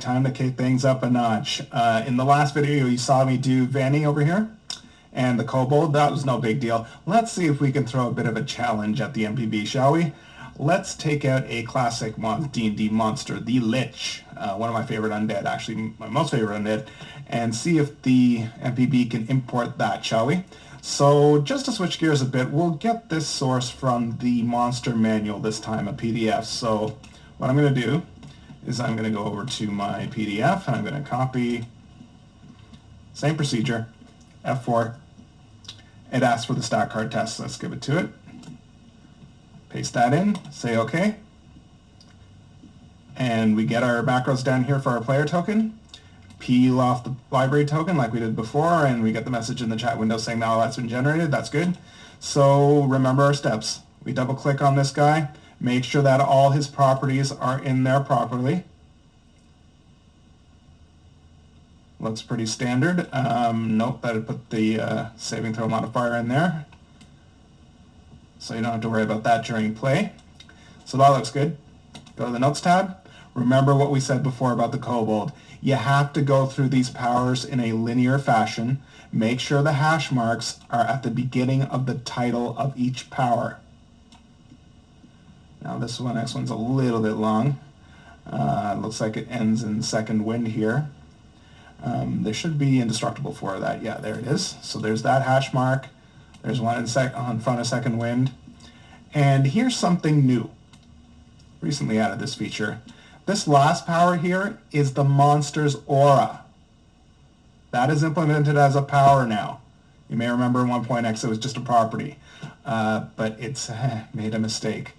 time to kick things up a notch. In the last video, you saw me do Vanny over here, and the kobold. That was no big deal. Let's see if we can throw a bit of a challenge at the MPB, shall we? Let's take out a classic D&D monster, the Lich, one of my favorite undead, actually my most favorite undead, and see if the MPB can import that, shall we? So just to switch gears a bit, we'll get this source from the monster manual this time, a PDF. So what I'm going to do is I'm going to go over to my PDF and I'm going to copy, same procedure, F4. It asks for the stat card test. Let's give it to it. Paste that in, say OK. And we get our macros down here for our player token. Peel off the library token like we did before, and we get the message in the chat window saying now that's been generated. That's good. So remember our steps. We double click on this guy, make sure that all his properties are in there properly. Looks pretty standard. Nope, that would put the saving throw modifier in there. So you don't have to worry about that during play. So that looks good. Go to the Notes tab. Remember what we said before about the kobold. You have to go through these powers in a linear fashion. Make sure the hash marks are at the beginning of the title of each power. Now this next one's a little bit long. Looks like it ends in second wind here. There should be indestructible for that. Yeah, there it is. So there's that hash mark. There's one on front of second wind. And here's something new. Recently added this feature. This last power here is the monster's aura. That is implemented as a power now. You may remember in 1.x it was just a property, but it's made a mistake.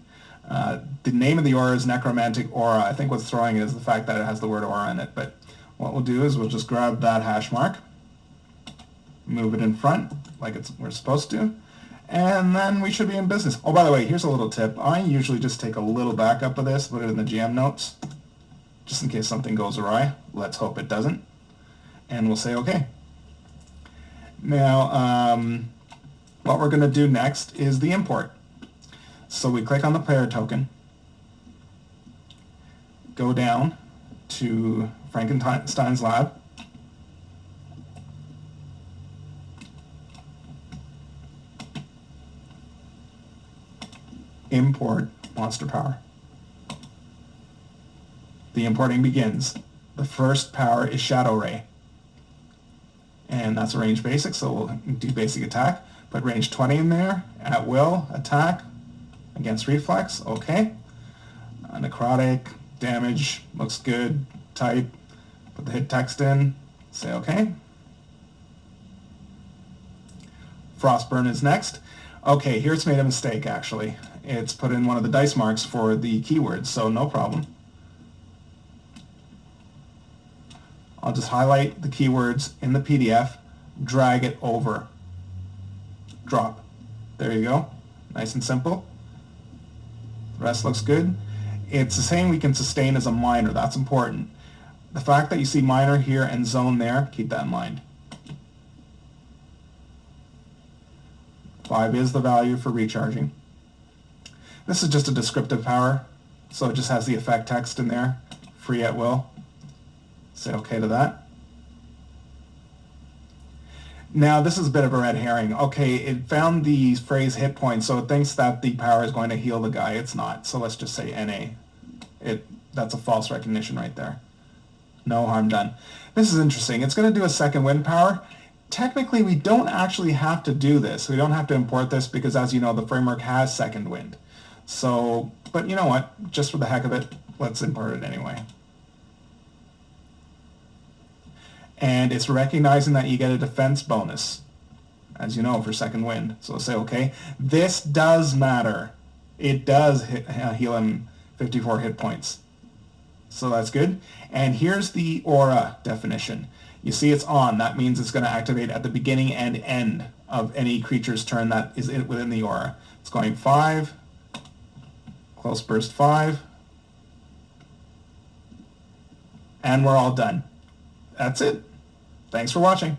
The name of the aura is Necromantic Aura. I think what's throwing it is the fact that it has the word aura in it, but what we'll do is we'll just grab that hash mark, move it in front like we're supposed to, and then we should be in business. Oh, by the way, here's a little tip. I usually just take a little backup of this, put it in the GM notes, just in case something goes awry. Let's hope it doesn't. And we'll say OK. Now, what we're going to do next is the import. So we click on the player token, go down to Frankenstein's Lab, import monster power. The importing begins. The first power is Shadow Ray. And that's a range basic, so we'll do basic attack. Put range 20 in there, at will, attack, against reflex, okay. Necrotic, damage, looks good, type, put the hit text in, say okay. Frostburn is next. Okay, here it's made a mistake actually. It's put in one of the dice marks for the keywords, so no problem. I'll just highlight the keywords in the PDF, drag it over, drop. There you go. Nice and simple. The rest looks good. It's the same we can sustain as a minor. That's important. The fact that you see minor here and zone there, keep that in mind. 5 is the value for recharging. This is just a descriptive power, so it just has the effect text in there, free at will. Say OK to that. Now this is a bit of a red herring. Okay, it found the phrase hit points, so it thinks that the power is going to heal the guy. It's not, so let's just say NA. That's a false recognition right there. No harm done. This is interesting. It's going to do a second wind power. Technically, we don't actually have to do this. We don't have to import this because, as you know, the framework has second wind. So, but you know what? Just for the heck of it, let's import it anyway. And it's recognizing that you get a defense bonus, as you know, for second wind. So let's say, okay, this does matter. It does heal him 54 hit points. So that's good. And here's the aura definition. You see it's on. That means it's going to activate at the beginning and end of any creature's turn that is within the aura. It's going 5, close burst 5, and we're all done. That's it. Thanks for watching.